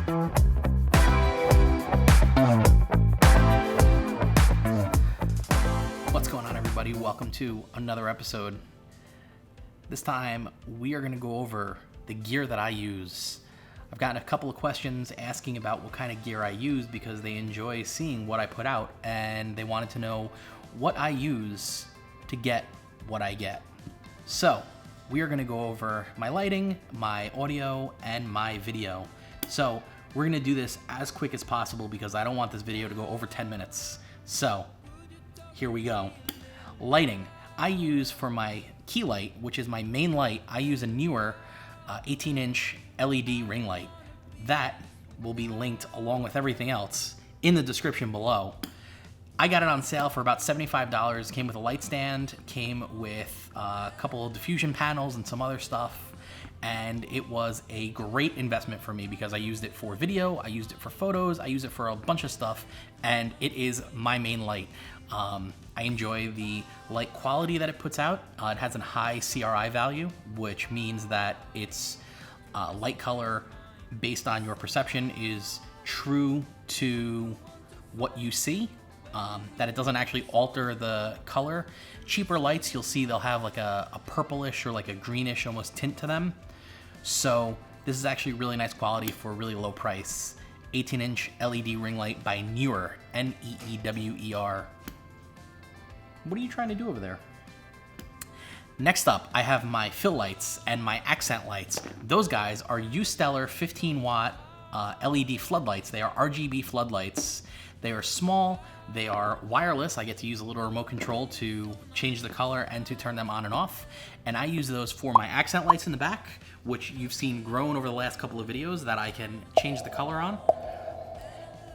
What's going on, everybody? Welcome to another episode. This time we are going to go over the gear that I use. I've gotten a couple of questions asking about what kind of gear I use because they enjoy seeing what I put out and they wanted to know what I use to get what I get. So we are going to go over my lighting, my audio, and my video. So we're going to do this as quick as possible because I don't want this video to go over 10 minutes. So here we go. Lighting. I use for my key light, which is my main light, I use a Neewer 18-inch LED ring light. That will be linked along with everything else in the description below. I got it on sale for about $75. Came with a light stand, came with a couple of diffusion panels and some other stuff. And it was a great investment for me because I used it for video, I used it for photos, I use it for a bunch of stuff, and it is my main light. I enjoy the light quality that it puts out. It has a high CRI value, which means that its light color based on your perception is true to what you see, that it doesn't actually alter the color. Cheaper lights, you'll see they'll have like a purplish or like a greenish almost tint to them. So this is actually really nice quality for a really low price. 18-inch LED ring light by Neewer, N-E-E-W-E-R. What are you trying to do over there? Next up, I have my fill lights and my accent lights. Those guys are Usteller 15-watt LED floodlights. They are RGB floodlights. They are small, they are wireless. I get to use a little remote control to change the color and to turn them on and off. And I use those for my accent lights in the back, which you've seen grown over the last couple of videos that I can change the color on.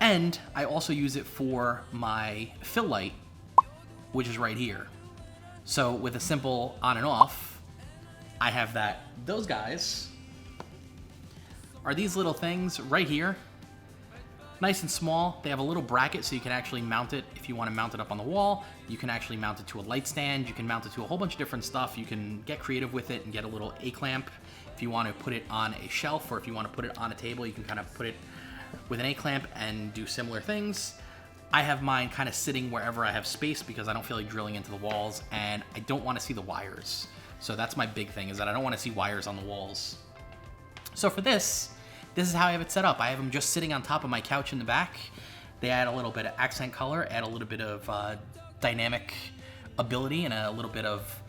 And I also use it for my fill light, which is right here. So with a simple on and off, I have that. Those guys are these little things right here. Nice and small. They have a little bracket so you can actually mount it if you want to mount it up on the wall. You can actually mount it to a light stand. You can mount it to a whole bunch of different stuff. You can get creative with it and get a little A-clamp. If you want to put it on a shelf or if you want to put it on a table, you can kind of put it with an A-clamp and do similar things. I have mine kind of sitting wherever I have space because I don't feel like drilling into the walls and I don't want to see the wires. So that's my big thing, is that I don't want to see wires on the walls. So for this is how I have it set up. I have them just sitting on top of my couch in the back. They add a little bit of accent color, add a little bit of dynamic ability and a little bit of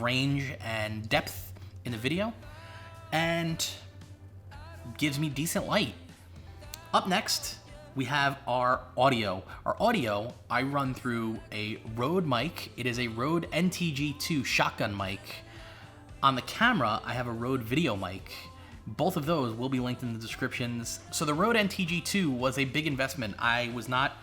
range and depth in the video, and gives me decent light. Up next, we have our audio. Our audio, I run through a Rode mic. It is a Rode NTG2 shotgun mic. On the camera, I have a Rode video mic. Both of those will be linked in the descriptions. So the Rode NTG2 was a big investment. I was not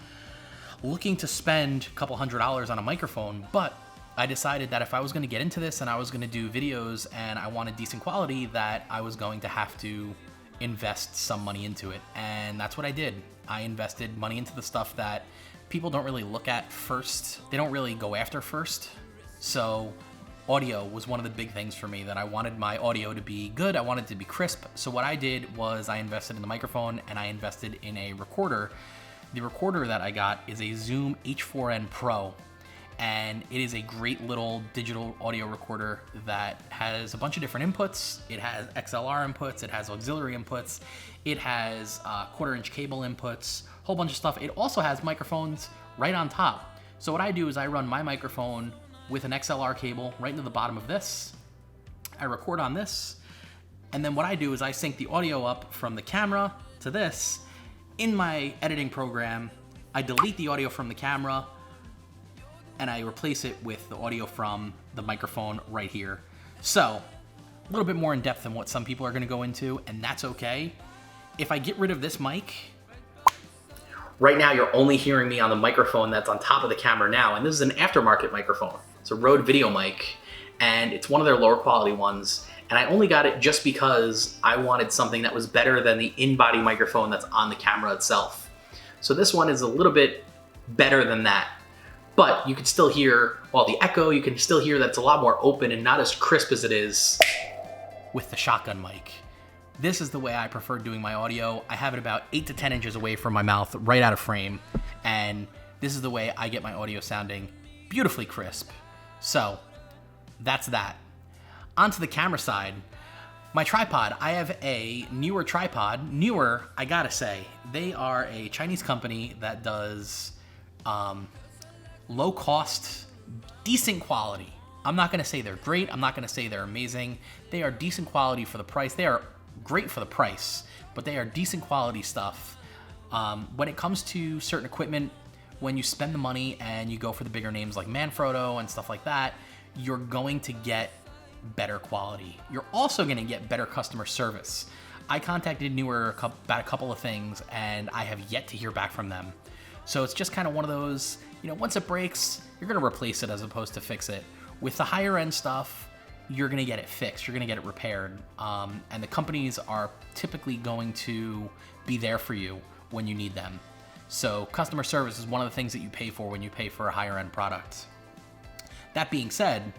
looking to spend a couple $100s on a microphone, but I decided that if I was going to get into this and I was going to do videos and I wanted decent quality, that I was going to have to invest some money into it. And that's what I did. I invested money into the stuff that people don't really look at first. They don't really go after first. So audio was one of the big things for me, that I wanted my audio to be good. I wanted it to be crisp. So what I did was I invested in the microphone and I invested in a recorder. The recorder that I got is a Zoom H4N Pro. And it is a great little digital audio recorder that has a bunch of different inputs. It has XLR inputs, it has auxiliary inputs, it has 1/4-inch cable inputs, a whole bunch of stuff. It also has microphones right on top. So what I do is I run my microphone with an XLR cable right into the bottom of this. I record on this, and then what I do is I sync the audio up from the camera to this. In my editing program, I delete the audio from the camera, and I replace it with the audio from the microphone right here. So, a little bit more in depth than what some people are gonna go into, and that's okay. If I get rid of this mic, right now you're only hearing me on the microphone that's on top of the camera now, and this is an aftermarket microphone. It's a Rode video mic, and it's one of their lower quality ones, and I only got it just because I wanted something that was better than the in-body microphone that's on the camera itself. So this one is a little bit better than that. But you can still hear, well, the echo, you can still hear that it's a lot more open and not as crisp as it is with the shotgun mic. This is the way I prefer doing my audio. I have it about 8 to 10 inches away from my mouth, right out of frame, and this is the way I get my audio sounding beautifully crisp. So that's that. Onto the camera side. My tripod, I have a Neewer tripod. Neewer, I gotta say, they are a Chinese company that does low cost, decent quality. I'm not gonna say they're great, I'm not gonna say they're amazing. They are decent quality for the price. They are great for the price, but they are decent quality stuff. When it comes to certain equipment, when you spend the money and you go for the bigger names like Manfrotto and stuff like that, you're going to get better quality. You're also going to get better customer service. I contacted Neewer about a couple of things and I have yet to hear back from them. So it's just kind of one of those, once it breaks, you're going to replace it as opposed to fix it. With the higher end stuff, you're going to get it fixed, you're going to get it repaired. And the companies are typically going to be there for you when you need them. So customer service is one of the things that you pay for when you pay for a higher end product. That being said,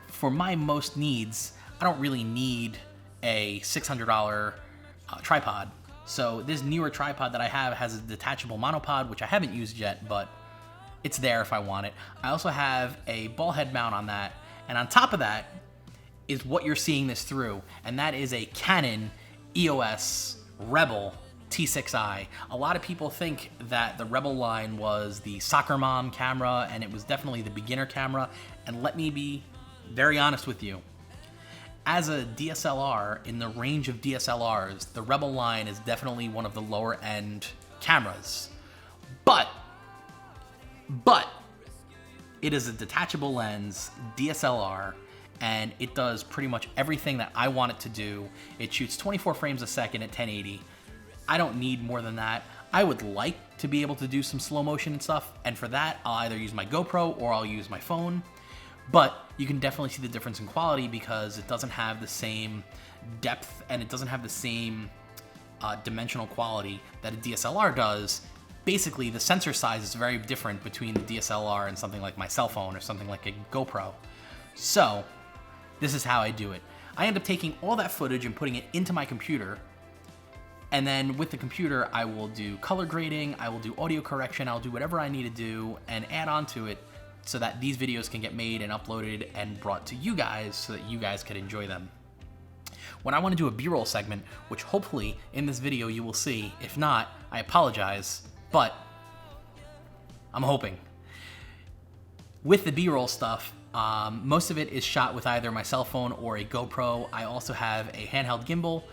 for my most needs, I don't really need a $600 tripod. So this Neewer tripod that I have has a detachable monopod, which I haven't used yet, but it's there if I want it. I also have a ball head mount on that, and on top of that is what you're seeing this through, and that is a Canon EOS Rebel T6i. A lot of people think that the Rebel line was the soccer mom camera, and it was definitely the beginner camera, and let me be very honest with you. As a DSLR, in the range of DSLRs, the Rebel line is definitely one of the lower end cameras. But it is a detachable lens DSLR, and it does pretty much everything that I want it to do. It shoots 24 frames a second at 1080. I don't need more than that. I would like to be able to do some slow motion and stuff, and for that, I'll either use my GoPro or I'll use my phone. But you can definitely see the difference in quality because it doesn't have the same depth and it doesn't have the same dimensional quality that a DSLR does. Basically, the sensor size is very different between the DSLR and something like my cell phone or something like a GoPro. So this is how I do it. I end up taking all that footage and putting it into my computer. And then with the computer, I will do color grading, I will do audio correction, I'll do whatever I need to do and add on to it so that these videos can get made and uploaded and brought to you guys so that you guys can enjoy them. When I want to do a B-roll segment, which hopefully in this video you will see, if not, I apologize, but I'm hoping. With the B-roll stuff, most of it is shot with either my cell phone or a GoPro. I also have a handheld gimbal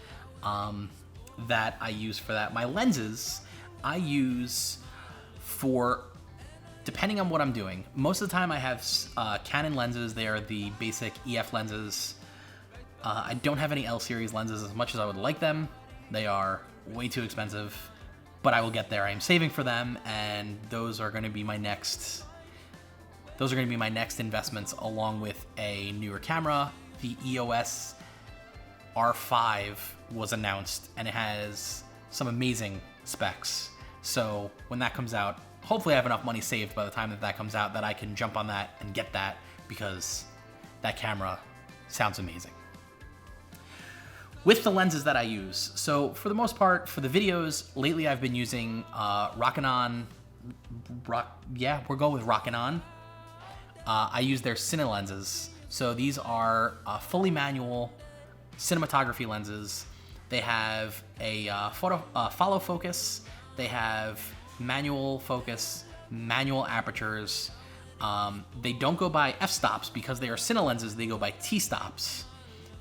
that I use for that. My lenses I use for depending on what I'm doing. Most of the time I have Canon lenses. They are the basic EF lenses. I don't have any L series lenses as much as I would like them. They are way too expensive, but I will get there. I am saving for them, and those are going to be my next investments, along with a newer camera. The EOS R5 was announced, and it has some amazing specs. So when that comes out, hopefully I have enough money saved by the time that comes out that I can jump on that and get that, because that camera sounds amazing. With the lenses that I use, so for the most part, for the videos, lately I've been using Rockinon. We'll go with Rockinon. I use their Cine lenses. So these are fully manual cinematography lenses. They have a follow focus. They have manual focus, manual apertures. They don't go by f-stops because they are Cine lenses. They go by t-stops.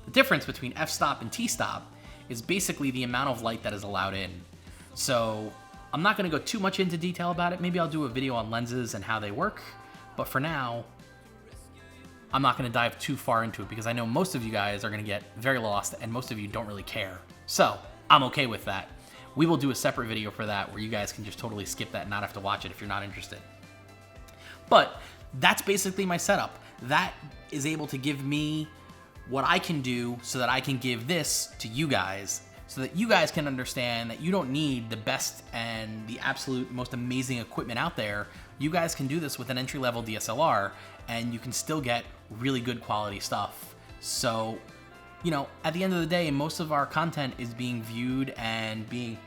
The difference between f-stop and t-stop is basically the amount of light that is allowed in. So I'm not going to go too much into detail about it. Maybe I'll do a video on lenses and how they work. But for now, I'm not going to dive too far into it because I know most of you guys are going to get very lost and most of you don't really care. So I'm okay with that. We will do a separate video for that where you guys can just totally skip that and not have to watch it if you're not interested. But that's basically my setup. That is able to give me what I can do so that I can give this to you guys so that you guys can understand that you don't need the best and the absolute most amazing equipment out there. You guys can do this with an entry-level DSLR and you can still get really good quality stuff. So you know, at the end of the day, most of our content is being viewed and being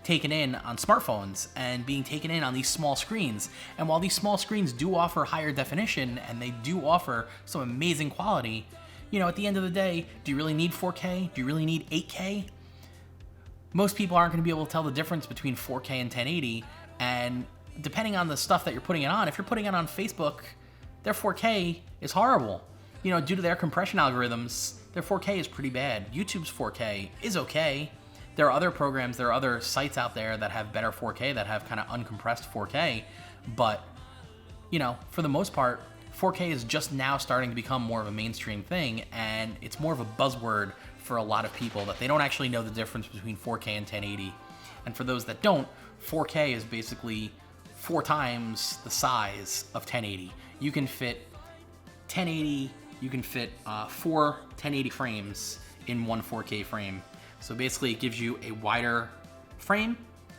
taken in on smartphones and being taken in on these small screens. And while these small screens do offer higher definition and they do offer some amazing quality, you know, at the end of the day, do you really need 4K? Do you really need 8K? Most people aren't going to be able to tell the difference between 4K and 1080. And depending on the stuff that you're putting it on, if you're putting it on Facebook, their 4K is horrible. You know, due to their compression algorithms, their 4K is pretty bad. YouTube's 4K is okay. There are other programs, there are other sites out there that have better 4K, that have kind of uncompressed 4K. But, you know, for the most part, 4K is just now starting to become more of a mainstream thing, and it's more of a buzzword for a lot of people that they don't actually know the difference between 4K and 1080. And for those that don't, 4K is basically 4 times the size of 1080. You can fit 1080, you can fit 4 1080 frames in one 4K frame. So basically it gives you a wider frame,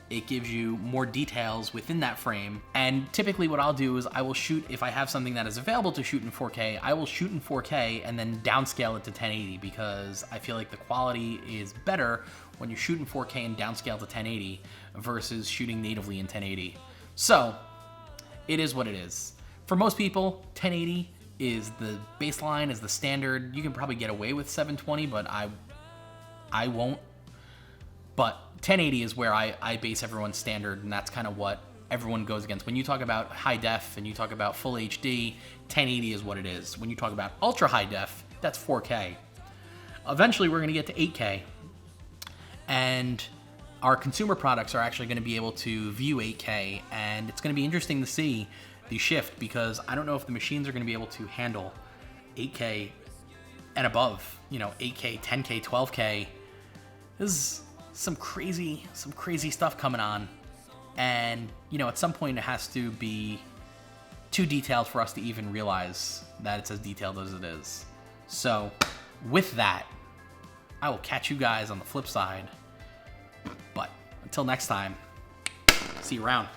it gives you more details within that frame, and typically what I'll do is I will shoot, if I have something that is available to shoot in 4K, I will shoot in 4K and then downscale it to 1080 because I feel like the quality is better when you shoot in 4K and downscale to 1080 versus shooting natively in 1080. So it is what it is. For most people, 1080 is the baseline, is the standard. You can probably get away with 720, but I won't. But 1080 is where I base everyone's standard, and that's kind of what everyone goes against. When you talk about high def and you talk about full HD, 1080 is what it is. When you talk about ultra high def, that's 4K. Eventually we're going to get to 8K, and our consumer products are actually going to be able to view 8K, and it's going to be interesting to see the shift because I don't know if the machines are going to be able to handle 8K and above, you know, 8K, 10K, 12K. This is some crazy stuff coming on, and you know, at some point it has to be too detailed for us to even realize that it's as detailed as it is. So with that, I will catch you guys on the flip side, but until next time, see you around.